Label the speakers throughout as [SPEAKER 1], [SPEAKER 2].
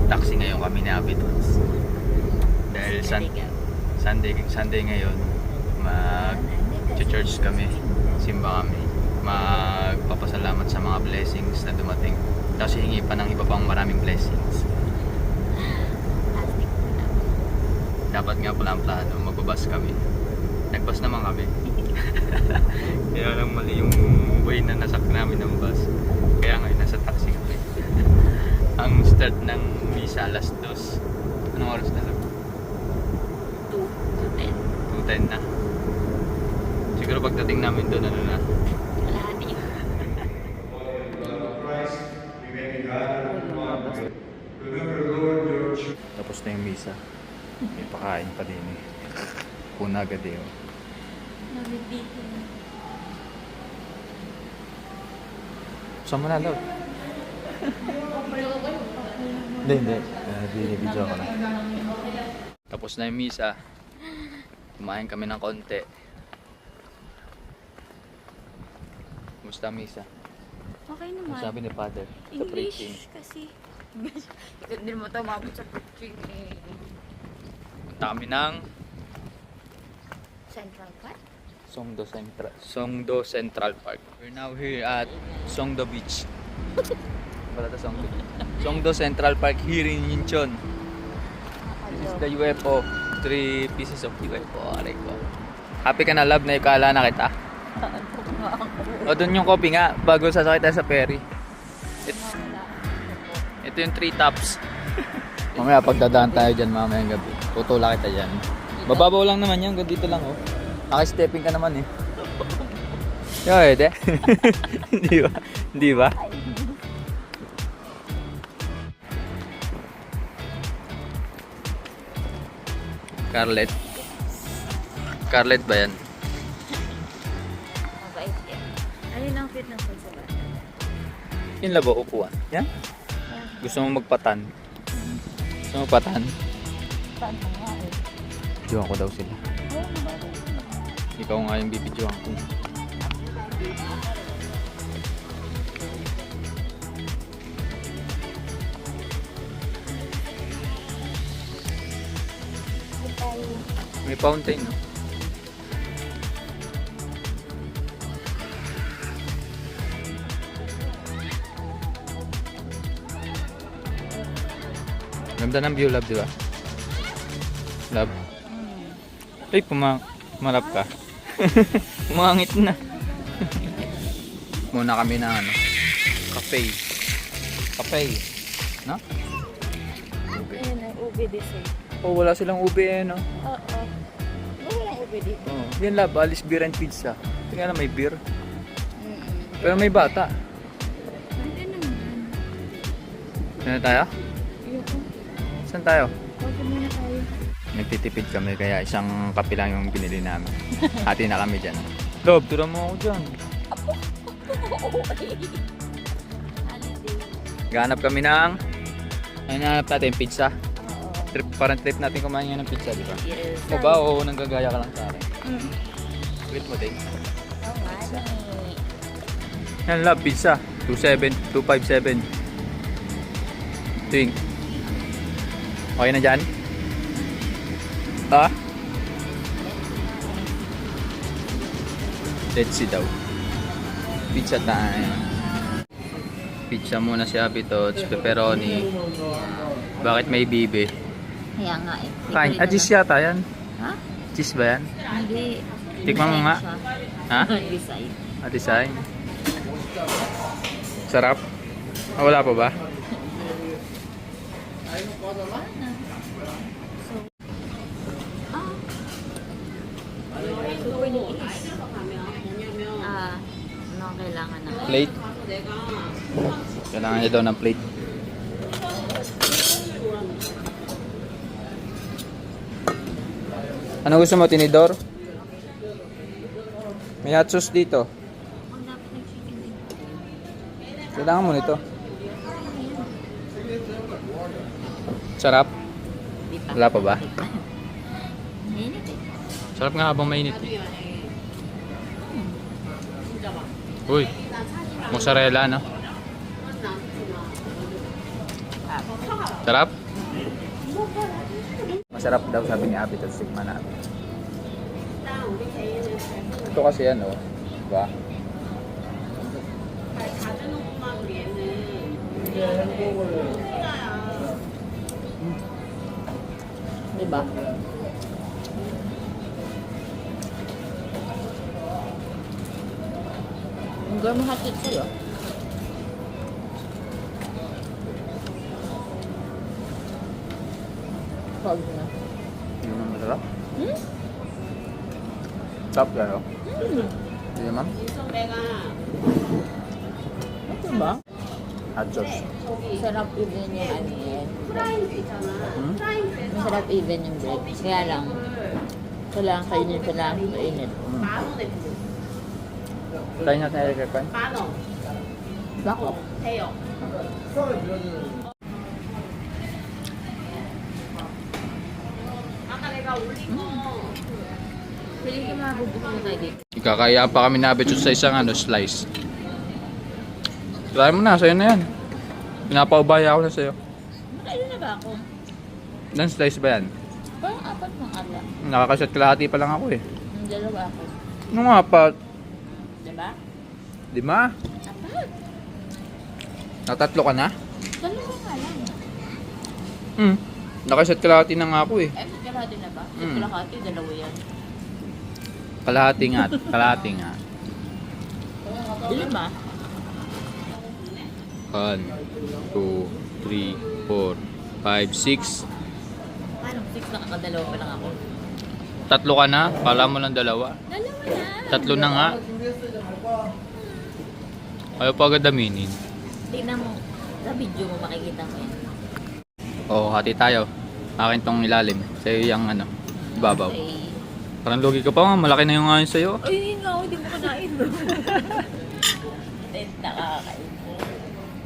[SPEAKER 1] taxi ngayon kami ni Abitots. Dahil Sunday ngayon, mag-church kami, simba kami, magpapasalamat sa mga blessings na dumating. Tapos hihingi pa ng iba pang maraming blessings. Dapat nga pala ang plano, magbabas kami. Nagbas naman kami. Kaya lang mali yung way na nasak namin ng bus. Kaya ngayon nasa taxi kami. Ang start ng misa alas 2. Anong oras na lang? 2:10 na. Siguro pagdating namin doon, ano na? Tapos na yung misa. May pakain pa din eh. Puna agad eh. Saan mo na love? Hindi. Binibidyo ko na. Tapos na yung misa. Kumain kami ng konti. Kumusta misa?
[SPEAKER 2] Okay naman.
[SPEAKER 1] Ang sabi ni Father sa
[SPEAKER 2] English
[SPEAKER 1] preaching.
[SPEAKER 2] kasi. Hindi mo ito mabot sa preaching eh.
[SPEAKER 1] Punta kami ng
[SPEAKER 2] Central Park?
[SPEAKER 1] Songdo Central Park. We're now here at Songdo Beach. Wala ta Songdo. Songdo Central Park here in Incheon. This is the UFO. 3 pieces of UFO. Aray ko. Happy ka na love na ikala na kita? O dun yung coffee nga bago sasakit tayo sa ferry. Ito yung 3 tops. Mamaya pagdadaan tayo dyan mamayang gabi. Tutula kita dyan. Bababaw lang naman yan. Dito lang oh. Naka-stepping ka naman eh. Yo, ede. Hindi ba? Hindi ba? Scarlett ba yan?
[SPEAKER 2] Mabait yan. Ayun ang fit ng food sa bata.
[SPEAKER 1] Yun labo, upuan. Yan? Gusto mo magpatan? Gusto mo magpatan?
[SPEAKER 2] Paano nga eh?
[SPEAKER 1] Bidyoan ko daw sila. Ikaw nga yung bibidyoan ko. May fountain, no? Ganda ng view, love, di ba? Love. Ay, pumalap ka. Umangit na. Muna kami na ano, cafe. No?
[SPEAKER 2] Ayun ang ube dito.
[SPEAKER 1] Oh, wala silang ube eh, no?
[SPEAKER 2] Oo. Walang ube dito.
[SPEAKER 1] Oh, yan love, Alice Beer and Pizza. Tingnan na may beer. Pero may bata.
[SPEAKER 2] Hindi naman.
[SPEAKER 1] Saan tayo?
[SPEAKER 2] Ayoko.
[SPEAKER 1] Saan tayo?
[SPEAKER 2] Huwag muna tayo.
[SPEAKER 1] Nagtitipid kami kaya isang kape lang yung binili namin. Hati na kami dyan. Love, tura mo ako dyan. Gahanap kami ng... Ano nahanap natin? Pizza? Parang trip natin kumain ng pizza, di ba?
[SPEAKER 2] Yes.
[SPEAKER 1] O ba? O nanggagaya ka lang sa akin? Treat mo din. Yan love, pizza. 257. Ting. Okay na dyan? Let's see daw. Pizza time. Pizza muna si Abitots, pepperoni. Bakit may bibe?
[SPEAKER 2] Kaya nga eh.
[SPEAKER 1] Kain. Cheese yata yan.
[SPEAKER 2] Ha?
[SPEAKER 1] Cheese ba yan?
[SPEAKER 2] Hindi.
[SPEAKER 1] Tikman mo nga. Ha?
[SPEAKER 2] Design.
[SPEAKER 1] Design. Sarap? Wala pa ba?
[SPEAKER 2] Ano kailangan na?
[SPEAKER 1] Plate? Kailangan niya daw ng plate. Ano gusto mo? Tinidor? May hot sauce dito. Kailangan mo nito. Sarap? Wala pa ba?
[SPEAKER 2] Mainit eh.
[SPEAKER 1] Sarap nga habang mainit. Uy, mozzarella no? Sarap? Masarap daw sabi ni Abby, tapos tikman natin. Ito kasi yan, oh. Diba?
[SPEAKER 2] Diba? Ang gawin mo hatid sa'yo. Pag na.
[SPEAKER 1] Hindi naman masarap.
[SPEAKER 2] Hmm?
[SPEAKER 1] Sarap yan, oh. Hindi naman.
[SPEAKER 2] Okay ba?
[SPEAKER 1] Hot sauce.
[SPEAKER 2] Sarap even yung ano yan.
[SPEAKER 1] Hmm?
[SPEAKER 2] Masarap even yung bread. Kaya lang, kailangan kainin, kailangan kainin.
[SPEAKER 1] Try natin Eric Pan.
[SPEAKER 2] Bakit? Piling ko mabubukan na tayo dito.
[SPEAKER 1] Ikakaya pa kami na Abby sa isang slice. Try mo na, sa'yo na yan. Pinapaubaya ako na sa'yo.
[SPEAKER 2] Nakailan na ba ako?
[SPEAKER 1] Ilan slice ba yan?
[SPEAKER 2] Parang apat ng ala.
[SPEAKER 1] Nakakasat kalahati pa lang ako eh.
[SPEAKER 2] Ang dalawa ako.
[SPEAKER 1] Nung apat,
[SPEAKER 2] Diba?
[SPEAKER 1] 5.
[SPEAKER 2] Apat.
[SPEAKER 1] Natatlo ka na?
[SPEAKER 2] Dalawa nga lang.
[SPEAKER 1] Nakasat kalahati na nga ako eh.
[SPEAKER 2] Eh, may kalahati na ba? Sa
[SPEAKER 1] Mm.
[SPEAKER 2] kalahati, dalawa yan.
[SPEAKER 1] Kalahati nga, kalahati nga.
[SPEAKER 2] Ilan ba?
[SPEAKER 1] 1, 2, 3, 4, 5, 6.
[SPEAKER 2] Paano? 6 nakakadalawa pa lang ako.
[SPEAKER 1] Tatlo ka na? Kala mo lang dalawa.
[SPEAKER 2] Dalawa na.
[SPEAKER 1] Tatlo na nga. Ayaw pa agad aminin.
[SPEAKER 2] Tingnan mo. Sa video mo makikita mo yan.
[SPEAKER 1] Oo, hati tayo. Akin tong ilalim. Sa'yo yung babaw.
[SPEAKER 2] Okay.
[SPEAKER 1] Parang lugi ka pa, malaki na yung ngayon sa'yo.
[SPEAKER 2] Ay, yun nga ako. Hindi mo kanain. Then, nakakain.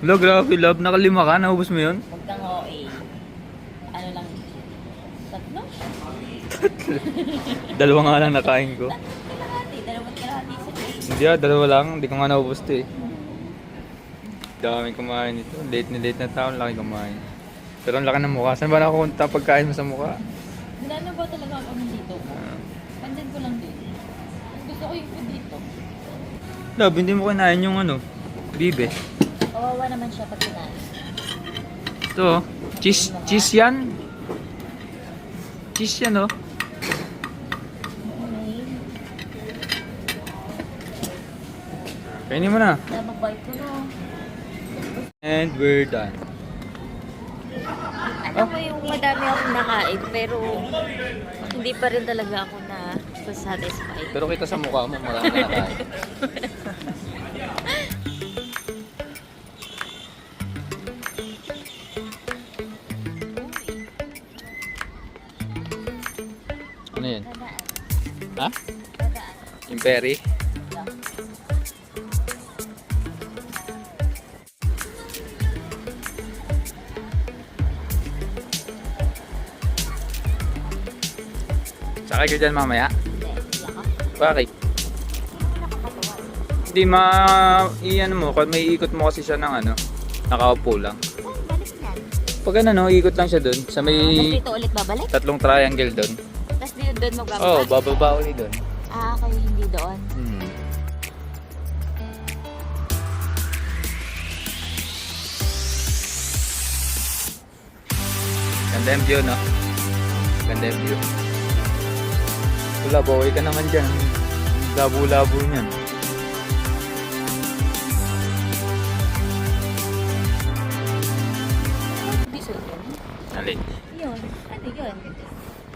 [SPEAKER 1] Hello, grabe love. Nakalima ka, naubos mo yun?
[SPEAKER 2] Huwag kang OA. Ano lang? Tatlo?
[SPEAKER 1] Dalawa nga lang nakain ko.
[SPEAKER 2] Kalahati. Dalawat kalahati sa plate.
[SPEAKER 1] Hindi dalawa lang. Hindi ko nga naubos to eh. Daming kumain ito. Late na tao, laki kumain. Pero ang laki ng mukha. Saan ba nakakunta pagkain mo sa mukha?
[SPEAKER 2] Wala na ba talaga ako dito ko? Pandan ko lang din. Gusto ko yung food dito.
[SPEAKER 1] Love, hindi mo kinain yung bibe.
[SPEAKER 2] Kawawa naman siya pag kinain.
[SPEAKER 1] Ito, cheese yan. Cheese yan, oh. Kainin mo na.
[SPEAKER 2] Nababite ko no.
[SPEAKER 1] And we're done.
[SPEAKER 2] Alam mo yung madami akong nakain pero hindi pa rin talaga ako na satisfied.
[SPEAKER 1] Pero kita sa mukha mo, marami na nakain. Ano yun?
[SPEAKER 2] Dadaan.
[SPEAKER 1] Ha?
[SPEAKER 2] Dadaan.
[SPEAKER 1] Yung berry?
[SPEAKER 2] Lang.
[SPEAKER 1] Sakay ka dyan mamaya?
[SPEAKER 2] Hindi. Laka.
[SPEAKER 1] Bakit?
[SPEAKER 2] Nakakatawa.
[SPEAKER 1] Hindi i-ano mo, may ikot mo kasi siya ng nakaupo lang.
[SPEAKER 2] Oh, balik yan.
[SPEAKER 1] Pag ikot lang siya dun, sa
[SPEAKER 2] Tapos
[SPEAKER 1] may
[SPEAKER 2] dito ulit babalik?
[SPEAKER 1] tatlong triangle dun.
[SPEAKER 2] Tapos dito doon magbababa?
[SPEAKER 1] Oh, bababa ulit dun.
[SPEAKER 2] Ah, kayo hindi doon.
[SPEAKER 1] Ganda yung view, no? Ganda yung view. Wala, baway ka naman dyan. Labo-labo niyan.
[SPEAKER 2] Hindi suot yun.
[SPEAKER 1] Alin?
[SPEAKER 2] Yun. Ano yun?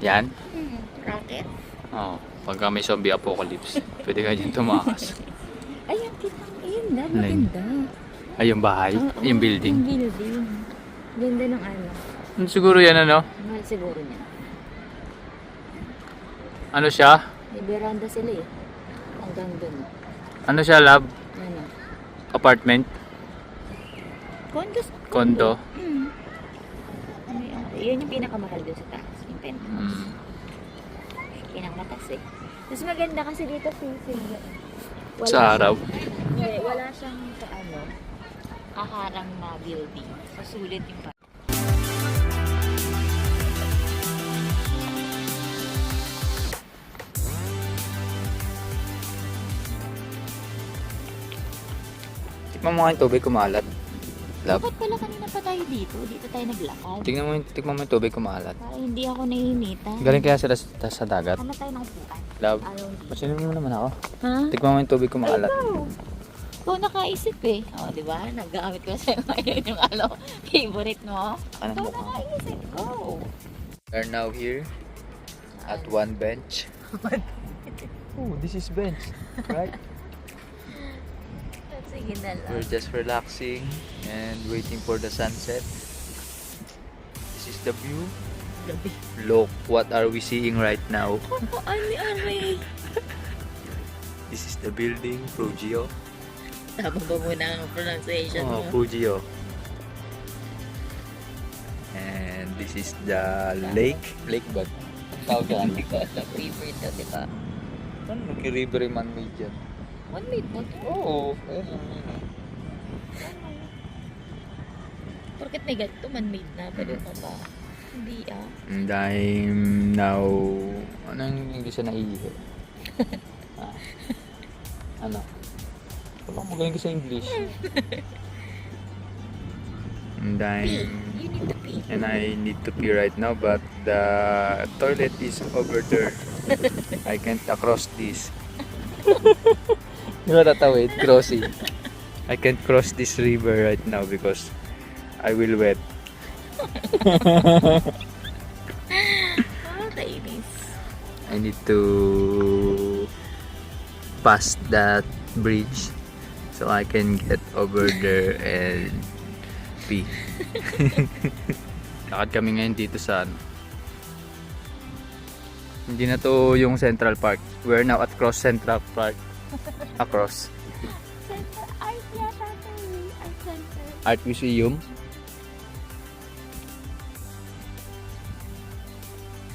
[SPEAKER 1] Yan?
[SPEAKER 2] Rocket?
[SPEAKER 1] Oo. Pagka may zombie apocalypse, pwede ka dyan tumakas.
[SPEAKER 2] Ay, ang kitang yun na.
[SPEAKER 1] Alin?
[SPEAKER 2] Maganda.
[SPEAKER 1] Ay, yung bahay?
[SPEAKER 2] Oo,
[SPEAKER 1] Yung building?
[SPEAKER 2] Yung building. Ganda ng ano.
[SPEAKER 1] Siguro yan,
[SPEAKER 2] Mahal siguro niya.
[SPEAKER 1] Ano siya?
[SPEAKER 2] May veranda sila eh. Hanggang dun.
[SPEAKER 1] Ano siya, lab?
[SPEAKER 2] Ano?
[SPEAKER 1] Apartment?
[SPEAKER 2] Condo.
[SPEAKER 1] Condo?
[SPEAKER 2] Hmm. Ano yun yung pinakamahal dun sa taas. Yung penthouse. Pinakamataas eh. Tapos maganda kasi dito facing. Wala
[SPEAKER 1] Sa araw?
[SPEAKER 2] Hindi, wala siyang sa ano, kaharang na building. So, sulit yung
[SPEAKER 1] Tikman mo nga yung tubig kumalat. Love.
[SPEAKER 2] Bakit pala kanina pa tayo dito? Dito tayo naglakad.
[SPEAKER 1] Tikman mo yung tubig kumalat.
[SPEAKER 2] Para hindi ako nahihinitan.
[SPEAKER 1] Galing kaya sila sa dagat.
[SPEAKER 2] Ano tayo ng upuan?
[SPEAKER 1] Love.
[SPEAKER 2] Ayaw dito.
[SPEAKER 1] Pasinin mo naman ako.
[SPEAKER 2] Ha?
[SPEAKER 1] Tikman mo yung tubig kumalat.
[SPEAKER 2] Ikaw nakaisip eh. O, di ba? Naggamit ko sa'yo ngayon yung favorite mo.
[SPEAKER 1] Ano
[SPEAKER 2] Ikaw
[SPEAKER 1] mo ka?
[SPEAKER 2] nakaisip. Go!
[SPEAKER 1] We are now here at one bench. Oh, this is bench, right?
[SPEAKER 2] Sige na lang.
[SPEAKER 1] We're just relaxing and waiting for the sunset. This is the view.
[SPEAKER 2] Gabi.
[SPEAKER 1] Look, what are we seeing right now?
[SPEAKER 2] Ano?
[SPEAKER 1] This is the building, Prugio.
[SPEAKER 2] Tama ba muna ang pronunciation
[SPEAKER 1] Oh,
[SPEAKER 2] mo?
[SPEAKER 1] Prugio. And this is the lake. Lake ba? Tawag ka
[SPEAKER 2] Hindi ko alam. River ito, di ba?
[SPEAKER 1] Ano nag-river man made dyan?
[SPEAKER 2] One minute mo.
[SPEAKER 1] Oo.
[SPEAKER 2] Porket may ganito, man-made na. Pwede mo ba? Hindi ah.
[SPEAKER 1] And I'm now... Anong English na naiihi? Ano? Wala akong magaling ka sa English. And I'm...
[SPEAKER 2] You need to pee.
[SPEAKER 1] And I need to pee right now, but the toilet is over there. I can't cross this. Di ba tatawid? Crossing. I can't cross this river right now because I will wet.
[SPEAKER 2] Kainis.
[SPEAKER 1] I need to pass that bridge so I can get over there and pee. Lakad kami ngayon dito sa hindi na to yung Central Park. We're now at Cross Central Park. Across.
[SPEAKER 2] Center Art yata ito eh. Art Center.
[SPEAKER 1] Art Museum.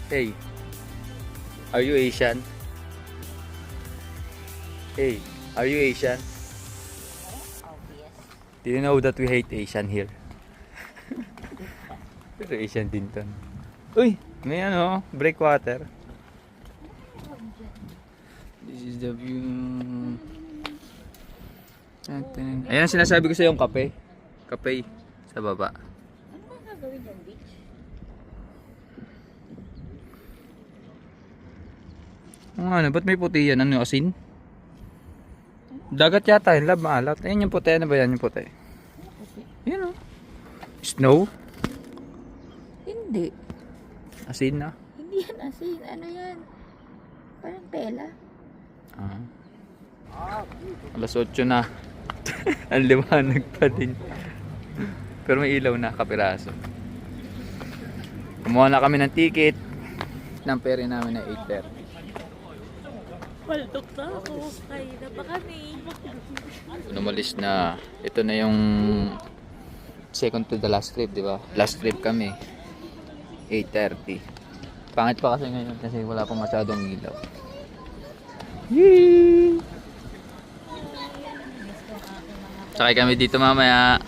[SPEAKER 1] Hey, are you Asian? Hey, are you Asian?
[SPEAKER 2] Obvious.
[SPEAKER 1] Do you know that we hate Asian here? Pero Asian din to. Uy, may ano, breakwater. This is the view. Ayan ang sinasabi ko sa yung kape. Kape sa baba.
[SPEAKER 2] Ano ba gagawin dyan, beach?
[SPEAKER 1] Ano, ba't may puti yan? Ano, asin? Dagat yata yun, lab, maalat. Ayan yung puti, ano ba yan yung puti? Yan o. Snow?
[SPEAKER 2] Hindi.
[SPEAKER 1] Asin na?
[SPEAKER 2] Hindi yan asin. Ano yan? Parang tela.
[SPEAKER 1] Ah. Alas 8 na. Ang liwanag pa din. Pero may ilaw na kapiraso. Kumuha na kami ng ticket ng ferry namin na 8:30.
[SPEAKER 2] Paltok na ako. Kaya na pa kami.
[SPEAKER 1] Numalis na. Ito na yung second to the last trip, di ba? Last trip kami. 8:30. Pangit pa kasi ngayon kasi wala pa masyadong ilaw. Yee! Sakay kami dito mamaya.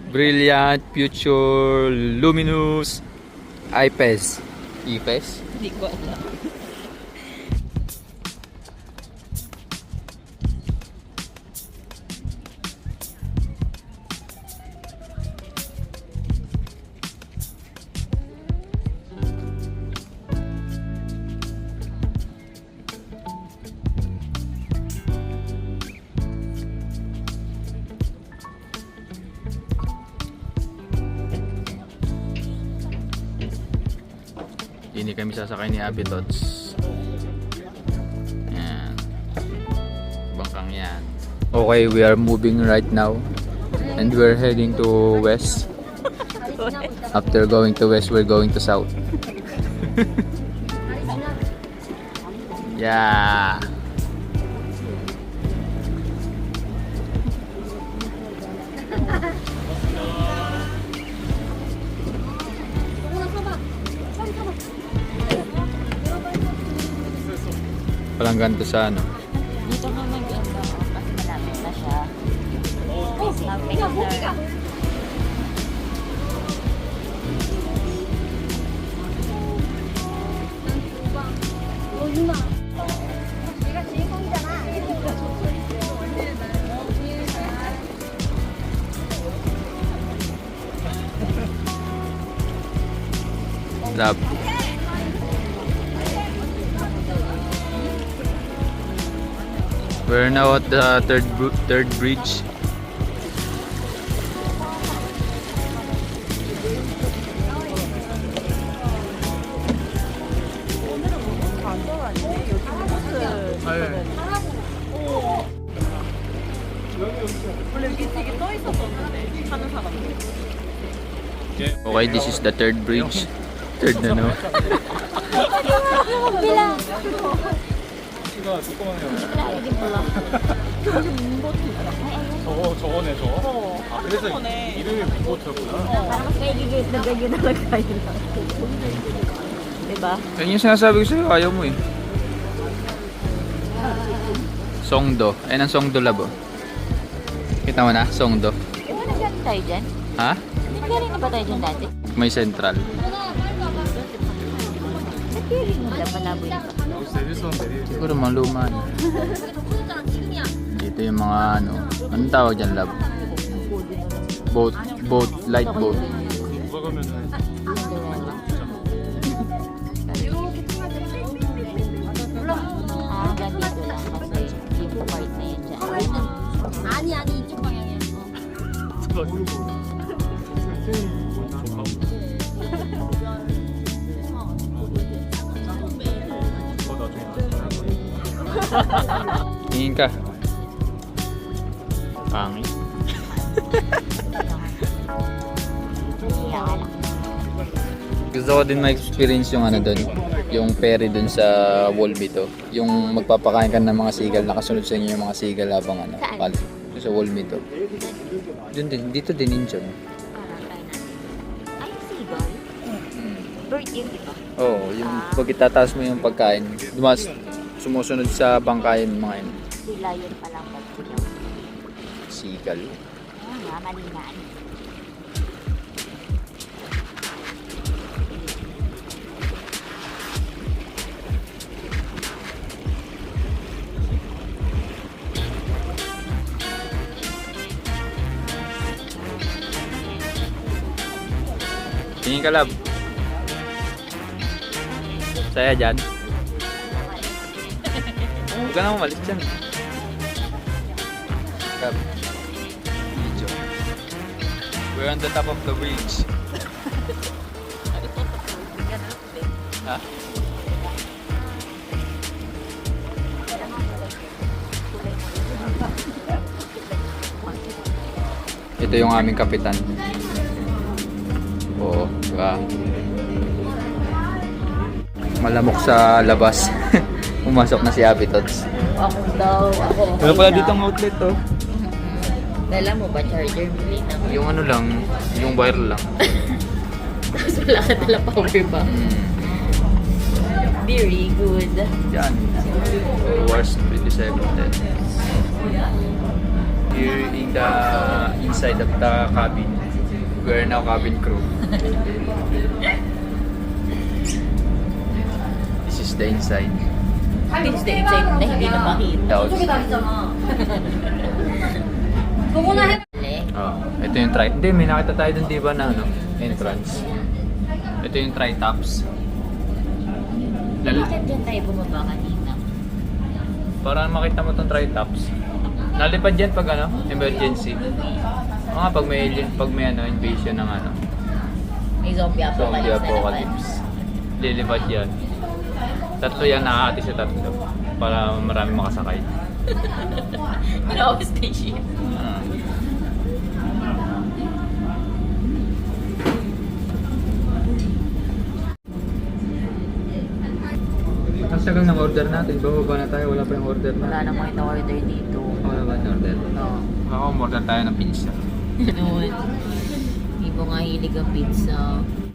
[SPEAKER 1] Brilliant, future, luminous, IPES. IPES?
[SPEAKER 2] Hindi ko alam.
[SPEAKER 1] Hindi kami sasakay ni Abby Tots. Yan. Bangkang yan. Okay, we are moving right now. And we're heading to west. After going to west, we're going to south. Yeah. Walang ganito sa ano.
[SPEAKER 2] Dito ka mag-enda kasi malapit na siya. Malapit na.
[SPEAKER 1] Lab. We're now at the third bridge. Okay, this is the third bridge. Third na no.
[SPEAKER 3] 저거네 저거. 아 그래서 이름이 빅보트였구나.
[SPEAKER 2] Diba?
[SPEAKER 1] Yan yung sinasabi ko sa'yo, ayaw mo eh. Songdo. Ayan ang Songdo Lab oh. Kita mo na, Songdo.
[SPEAKER 2] Di ba nagaling tayo dyan?
[SPEAKER 1] Ha?
[SPEAKER 2] Nagaling na ba tayo dyan dati?
[SPEAKER 1] May central.
[SPEAKER 2] Nagaling mo dyan, malabo yun.
[SPEAKER 3] 내리선
[SPEAKER 1] Siguro mga luma na. Dito yung mga ano. Anong tawag dyan, Lab? Boat, light boat.
[SPEAKER 3] 누가 가면은
[SPEAKER 2] Ah, ganito lang kasi dito part na yan dyan.
[SPEAKER 4] 아니 이쪽 방향이야.
[SPEAKER 1] Tingin ka. Pangit. Gusto ko din ma-experience yung ano doon, yung ferry doon sa Wolmito. Yung magpapakain ka ng mga seagull, nakasunod sa inyo yung mga seagull habang ano,
[SPEAKER 2] Saan?
[SPEAKER 1] sa Wolmito. Doon din, dito din yun siya.
[SPEAKER 2] Parang tayo natin. Ay, seagull? Bird yun, di ba?
[SPEAKER 1] Oo, yung pag itataas mo yung pagkain, sumusunod sa bangkayan mga yun.
[SPEAKER 2] Sila yun palang magsilaw.
[SPEAKER 1] Seagull.
[SPEAKER 2] Ah, nga, malingaan.
[SPEAKER 1] Tingin ka, Lab. Saya dyan. Huwag ka na umalis dyan. Lab. Video. We're on the top of the bridge. Ha? Ito yung aming kapitan. Oo, diba? Malamok sa labas. Pumasok na si Abby Tots.
[SPEAKER 2] Ako daw, ako.
[SPEAKER 1] Wala pala dito ang outlet to.
[SPEAKER 2] Dala mo ba charger? Bili na.
[SPEAKER 1] Yung ano lang, yung wire lang.
[SPEAKER 2] Tapos wala ka dala power bank. Very good.
[SPEAKER 1] Yan. Wars 27. Here in the inside of the cabin. We are now cabin crew. This is the inside.
[SPEAKER 2] This is the inside na hindi na makita.
[SPEAKER 1] Oh, ito yung Hindi, may nakita tayo dun, di ba, na ano, entrance. Ito yung tri-tops.
[SPEAKER 2] Bakit dyan tayo bumaba kanina?
[SPEAKER 1] Para makita mo tong tri-tops. Nalipad yan pag ano, emergency. Pag may alien, pag may ano, invasion ng ano,
[SPEAKER 2] May zombie
[SPEAKER 1] zombie
[SPEAKER 2] apocalypse na naman.
[SPEAKER 1] apocalypse. Lilipad yan. Tatlo yan, nakakati sa tatlo. Para marami makasakay.
[SPEAKER 2] Ginawa station.
[SPEAKER 1] Ah. Ang tagal ng order natin. Bababa na tayo. Wala pa yung order
[SPEAKER 2] Wala
[SPEAKER 1] na.
[SPEAKER 2] namang in-order dito.
[SPEAKER 1] Wala ba yung order?
[SPEAKER 2] No.
[SPEAKER 1] Baka umorder tayo ng pizza.
[SPEAKER 2] Ganun. Hindi mo nga hilig ang pizza.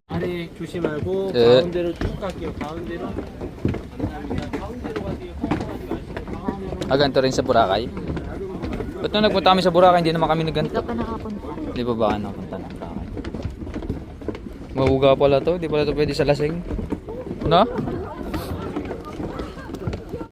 [SPEAKER 3] 아래 조심하고
[SPEAKER 1] 네.
[SPEAKER 3] 가운데로 쭉 갈게요. 가운데로. 감사합니다. 가운데로 가세요. 험하지 마시고.
[SPEAKER 1] Ganito rin sa Boracay. Ba't nung nagpunta kami sa Boracay, hindi naman kami
[SPEAKER 2] Hindi ka
[SPEAKER 1] nagganto?
[SPEAKER 2] pa nakapunta.
[SPEAKER 1] Di ba baka napunta ng Boracay? Mahuga pala to, di pala to pwede sa lasing. No?